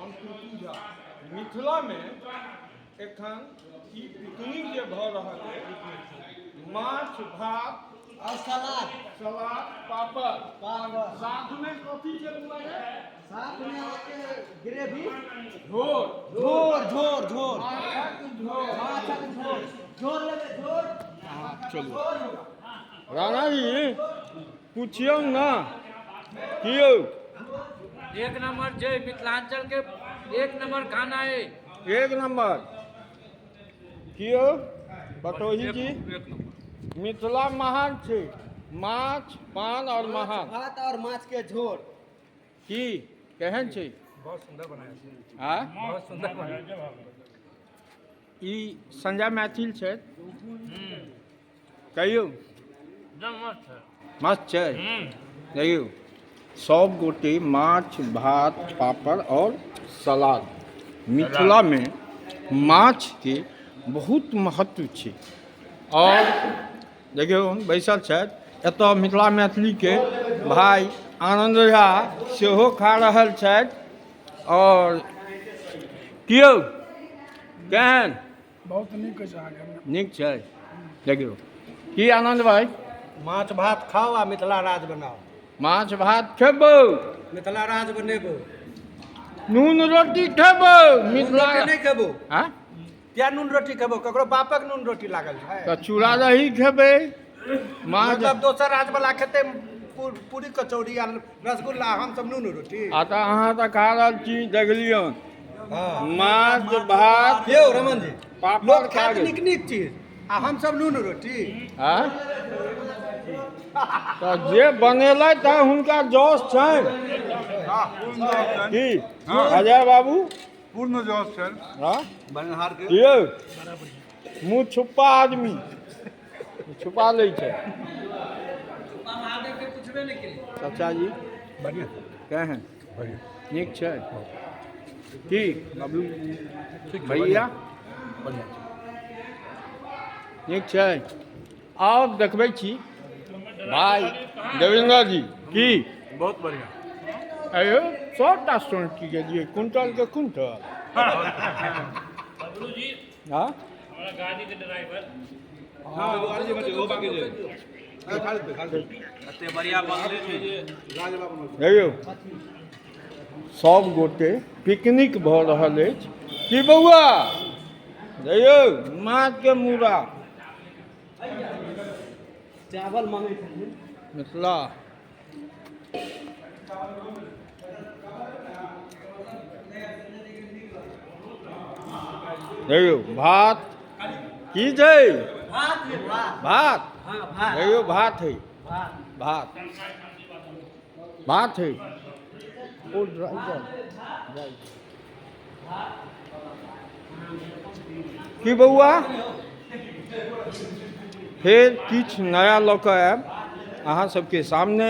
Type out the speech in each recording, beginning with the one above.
हम टुटू झा मिथिला में एखन ई पिकनिक जे भऽ रहल है माछ भात और सलाद सलाद पापड़ पापड़ साथ में कथी चलुआ है साथ में आके ग्रेवी झोर झोर झोर झोर माछक झोर माछक झोर झोर लेबे झोर चलू राणा जी पूछियो ना कियो एक नंबर छै मिथिलांचल के एक नंबर खाना है। एक नंबर कियो बटोही जी मिथिला महान छै माछ पान और महान भात और माछ के झोर की केहन छै बहुत सुंदर बनाया छै। आ बहुत सुंदर बनाया ई संजय मैथिल छै कहियो मस्त है। मस्त छै कहियो सब गोटे माछ भात पापड़ और सलाद मिथिला में माछ के बहुत महत्व छै और देखियौ बैसल छथि एतऽ मिथिला मैथिली के भाई आनंद झा सेहो खा रहल छथि और कियो केहन बहुत नीक छै अहाँके नीक छै देखियौ की आनंद भाई माछ भात खाओ आ मिथिला राज बनाओ माछ भात खेबौ मिथिला राज बनेबो नून रोटी खेबौ मिथिला नहीं खेबो हाँ क्या नून रोटी खेबो ककरो बापक नून रोटी लागल छै तऽ चूड़ा दही खेबै माछ मतलब दोसर राज वाला खेते पूरी कचौड़ी आ रसगुल्ला हम सब नून रोटी आ तऽ अहाँ तऽ खा रहल छी देख लियौ हाँ माछ भात यौ रमन जी पापड़ लोग खा खात गेल नीक नीक चीज आ हम सब नून रोटी हाँ तऽ जे बनेलथि तऽ हुनका जोश छनि की अजय बाबू पूर्ण जोश छै हाँ बनहार के यौ मुँह छुपा आदमी छुपा लै छै चाचा जी बढ़िया केहन बढ़िया नीक छै की बबलू भैया बढ़िया नीक छै आब देखबै छी भाई देवेंद्र जी की बहुत बढ़िया अयो 100टा सोन की गेलिए कुंटल के कुंटल बबलू जी हाँ हमारा गाड़ी के ड्राइवर एते बढ़िया बनले छै जे देखियौ सब गोटे पिकनिक भऽ रहल अछि की बौआ देखियौ माछ के मूड़ा चावल मांगे छथिन मिथिला देखियौ भात की छै भात है भात भात हाँ भात देखियौ भात है भात भात भात है ओ ड्राइवर की बौआ फेर किछु नया लऽ कऽ आयब अहाँ सबके सामने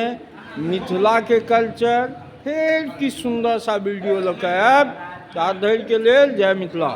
मिथिला के कल्चर फेर किछु सुन्दर सा वीडियो लऽ कऽ आयब ता धरि के लेल जय मिथिला।